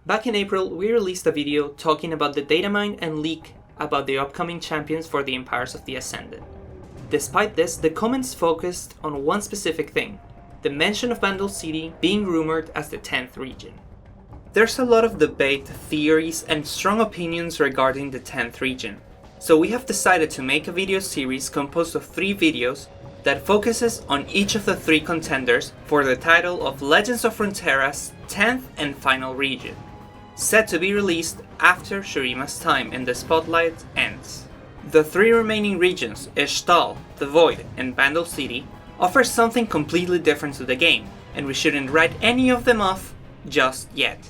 Back in April, we released a video talking about the data mine and leak about the upcoming champions for the Empires of the Ascended. Despite this, the comments focused on one specific thing, the mention of Bandle City being rumored as the 10th region. There's a lot of debate, theories, and strong opinions regarding the 10th region, so we have decided to make a video series composed of 3 videos that focuses on each of the 3 contenders for the title of Legends of Runeterra's 10th and final region, set to be released after Shurima's time in the spotlight ends. The 3 remaining regions, Ixtal, the Void, and Bandle City, offer something completely different to the game, and we shouldn't write any of them off just yet.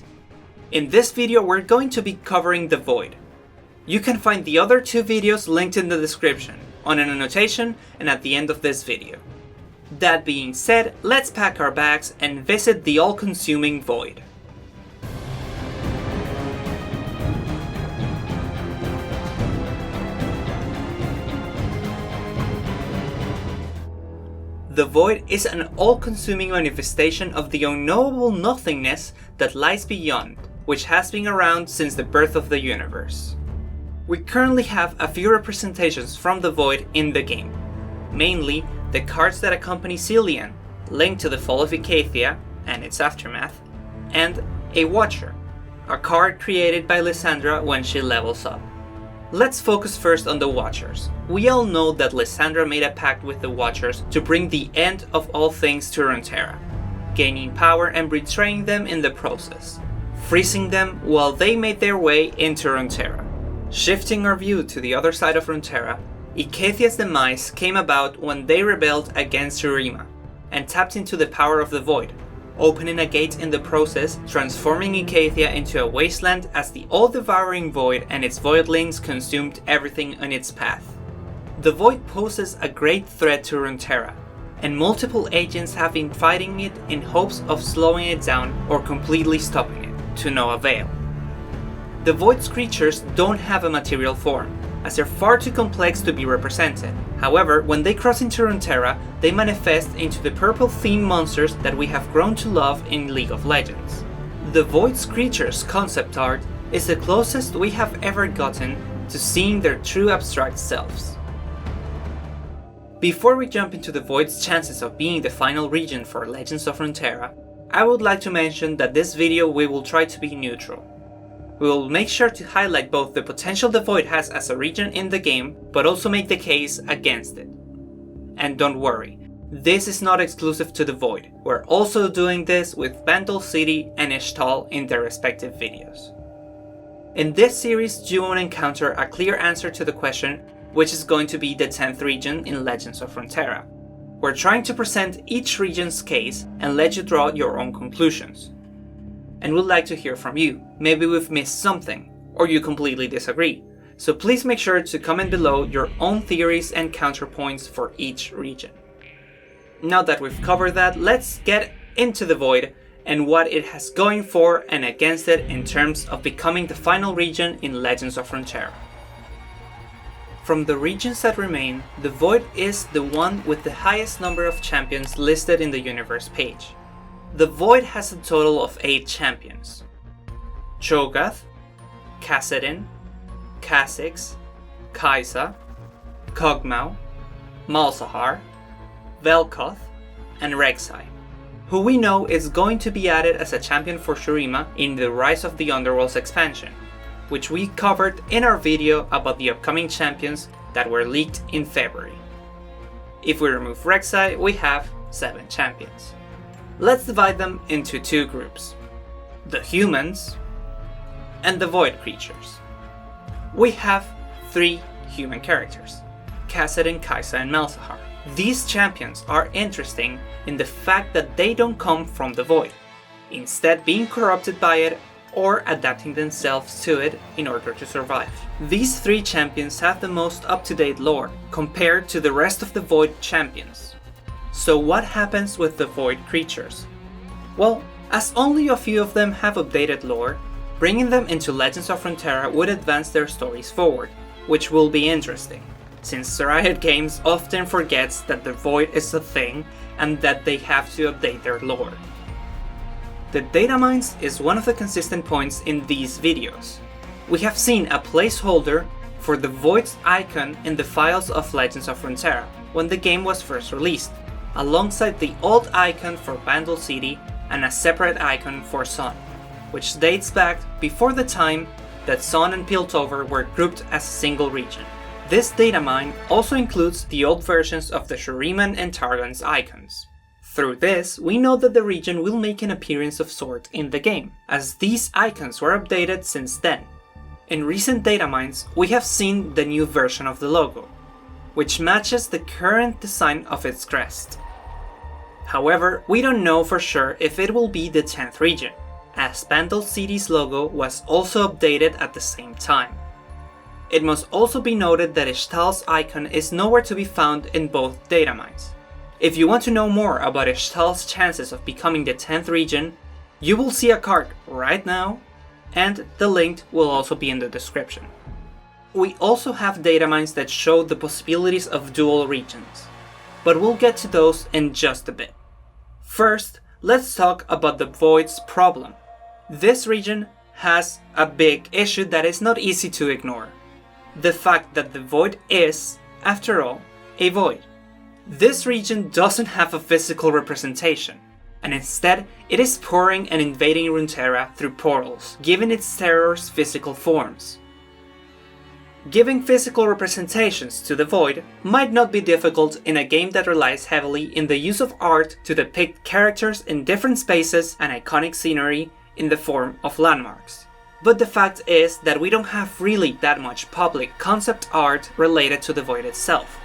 In this video we're going to be covering the Void. You can find the other 2 videos linked in the description, on an annotation and at the end of this video. That being said, let's pack our bags and visit the all-consuming Void. The Void is an all-consuming manifestation of the unknowable nothingness that lies beyond, which has been around since the birth of the universe. We currently have a few representations from the Void in the game, mainly the cards that accompany Cillian, linked to the fall of Icathia and its aftermath, and a Watcher, a card created by Lysandra when she levels up. Let's focus first on the Watchers. We all know that Lysandra made a pact with the Watchers to bring the end of all things to Runeterra, gaining power and betraying them in the process, freezing them while they made their way into Runeterra. Shifting our view to the other side of Runeterra, Icathia's demise came about when they rebelled against Shurima and tapped into the power of the Void, opening a gate in the process, transforming Icathia into a wasteland as the all-devouring Void and its Voidlings consumed everything on its path. The Void poses a great threat to Runeterra, and multiple agents have been fighting it in hopes of slowing it down or completely stopping it, to no avail. The Void's creatures don't have a material form, as they're far too complex to be represented. However, when they cross into Runeterra, they manifest into the purple-themed monsters that we have grown to love in League of Legends. The Void's creatures concept art is the closest we have ever gotten to seeing their true abstract selves. Before we jump into the Void's chances of being the final region for Legends of Runeterra, I would like to mention that this video we will try to be neutral. We will make sure to highlight both the potential the Void has as a region in the game, but also make the case against it. And don't worry, this is not exclusive to the Void. We're also doing this with Bandle City and Ixtal in their respective videos. In this series, you won't encounter a clear answer to the question which is going to be the 10th region in Legends of Runeterra. We're trying to present each region's case and let you draw your own conclusions. And we'd like to hear from you. Maybe we've missed something, or you completely disagree. So please make sure to comment below your own theories and counterpoints for each region. Now that we've covered that, let's get into the Void and what it has going for and against it in terms of becoming the final region in Legends of Runeterra. From the regions that remain, the Void is the one with the highest number of champions listed in the universe page. The Void has a total of 8 champions: Cho'Gath, Kassadin, Kha'Zix, Kai'Sa, Kog'Maw, Malzahar, Vel'Koz, and rek'sai, who we know is going to be added as a champion for Shurima in the Rise of the Underworlds expansion, which we covered in our video about the upcoming champions that were leaked in February. If we remove rek'sai, we have 7 champions. Let's divide them into 2 groups: the humans and the Void creatures. We have 3 human characters: Kassadin, Kai'Sa, and Malzahar. These champions are interesting in the fact that they don't come from the Void, instead being corrupted by it or adapting themselves to it in order to survive. These 3 champions have the most up-to-date lore compared to the rest of the Void champions. So what happens with the Void creatures? Well, as only a few of them have updated lore, bringing them into Legends of Runeterra would advance their stories forward, which will be interesting, since Riot Games often forgets that the Void is a thing and that they have to update their lore. the data mines is one of the consistent points in these videos. We have seen a placeholder for the Void's icon in the files of Legends of Runeterra when the game was first released, alongside the old icon for Vandal City and a separate icon for Sun, which dates back before the time that Sun and Piltover were grouped as a single region. This data mine also includes the old versions of the Shuriman and Targon's icons. Through this, we know that the region will make an appearance of sort in the game, as these icons were updated since then. In recent data mines, we have seen the new version of the logo, which matches the current design of its crest. However, we don't know for sure if it will be the 10th region, as Vandal City's logo was also updated at the same time. It must also be noted that Ixtal's icon is nowhere to be found in both data mines. If you want to know more about Ixtal's chances of becoming the 10th region, you will see a card right now, and the link will also be in the description. We also have data mines that show the possibilities of dual regions, but we'll get to those in just a bit. First, let's talk about the Void's problem. This region has a big issue that is not easy to ignore. The fact that the Void is, after all, a Void. This region doesn't have a physical representation, and instead it is pouring and invading Runeterra through portals, giving its terrors physical forms. Giving physical representations to the Void might not be difficult in a game that relies heavily in the use of art to depict characters in different spaces and iconic scenery in the form of landmarks. But the fact is that we don't have really that much public concept art related to the Void itself,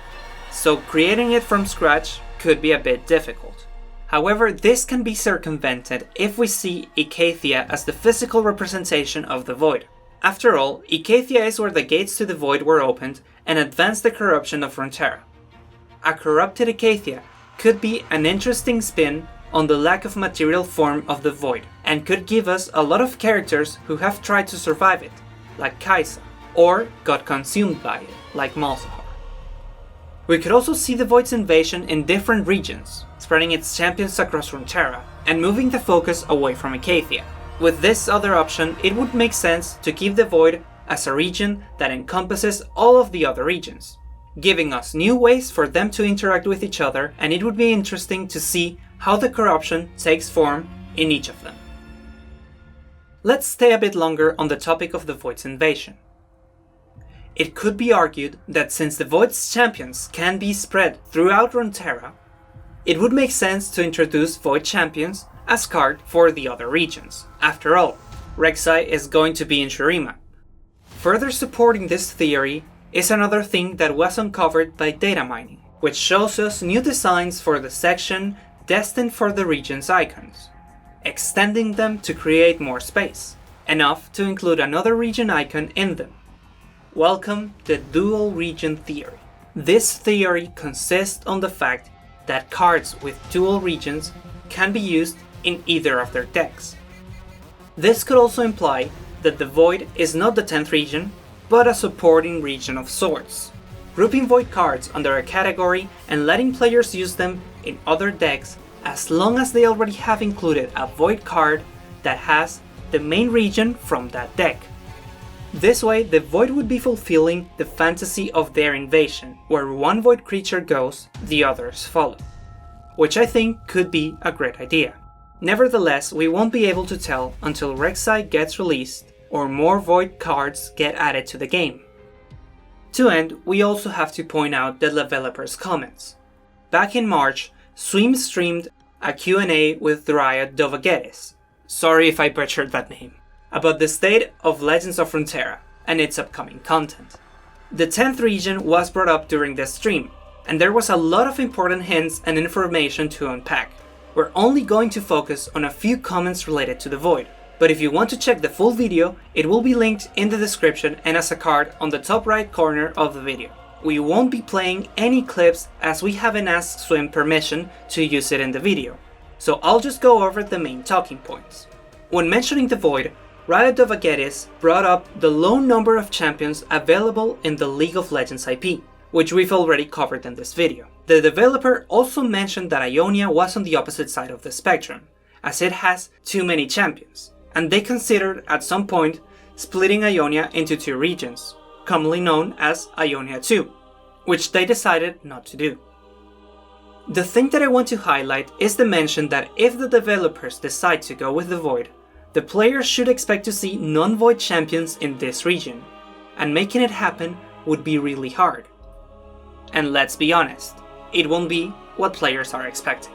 so creating it from scratch could be a bit difficult. However, this can be circumvented if we see Icathia as the physical representation of the Void. After all, Icathia is where the gates to the Void were opened and advanced the corruption of Runeterra. A corrupted Icathia could be an interesting spin on the lack of material form of the Void, and could give us a lot of characters who have tried to survive it, like Kha'Zix, or got consumed by it, like Malzahar. We could also see the Void's invasion in different regions, spreading its champions across Runeterra, and moving the focus away from Icathia. With this other option, it would make sense to keep the Void as a region that encompasses all of the other regions, giving us new ways for them to interact with each other, and it would be interesting to see how the corruption takes form in each of them. Let's stay a bit longer on the topic of the Void's invasion. It could be argued that since the Void's champions can be spread throughout Runeterra, it would make sense to introduce Void champions as card for the other regions. After all, rek'sai is going to be in Shurima. Further supporting this theory is another thing that was uncovered by data mining, which shows us new designs for the section destined for the region's icons, extending them to create more space, enough to include another region icon in them. Welcome to the dual region theory. This theory consists on the fact that cards with dual regions can be used in either of their decks. This could also imply that the Void is not the 10th region, but a supporting region of sorts, grouping Void cards under a category and letting players use them in other decks as long as they already have included a Void card that has the main region from that deck. This way, the Void would be fulfilling the fantasy of their invasion, where one Void creature goes, the others follow, which I think could be a great idea. Nevertheless, we won't be able to tell until rek'sai gets released or more Void cards get added to the game. To end, we also have to point out the developer's comments. Back in March, Swim streamed a Q&A with Riot Dovagedys, sorry if I butchered that name, about the state of Legends of Runeterra and its upcoming content. The 10th region was brought up during the stream, and there was a lot of important hints and information to unpack. We're only going to focus on a few comments related to the Void, but if you want to check the full video, it will be linked in the description and as a card on the top right corner of the video. We won't be playing any clips as we haven't asked Swim permission to use it in the video, so I'll just go over the main talking points. When mentioning the Void, Riot Dovagedys brought up the low number of champions available in the League of Legends IP, which we've already covered in this video. The developer also mentioned that Ionia was on the opposite side of the spectrum, as it has too many champions, and they considered at some point splitting Ionia into 2 regions, commonly known as Ionia 2, which they decided not to do. The thing that I want to highlight is the mention that if the developers decide to go with the Void, the players should expect to see non-Void champions in this region, and making it happen would be really hard. And let's be honest, it won't be what players are expecting.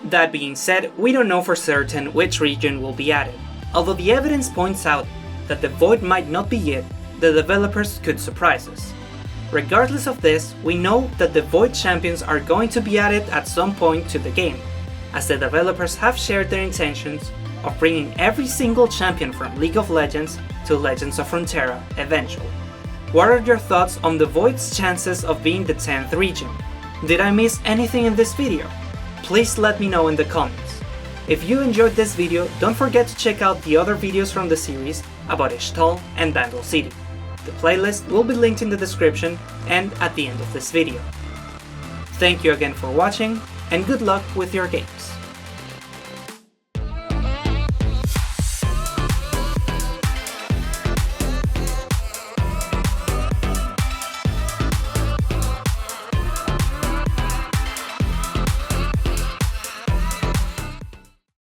That being said, we don't know for certain which region will be added. Although the evidence points out that the Void might not be it, the developers could surprise us. Regardless of this, we know that the Void champions are going to be added at some point to the game, as the developers have shared their intentions of bringing every single champion from League of Legends to Legends of Runeterra eventually. What are your thoughts on the Void's chances of being the 10th region? Did I miss anything in this video? Please let me know in the comments. If you enjoyed this video, don't forget to check out the other videos from the series about Ixtal and Vandal City. The playlist will be linked in the description and at the end of this video. Thank you again for watching, and good luck with your games.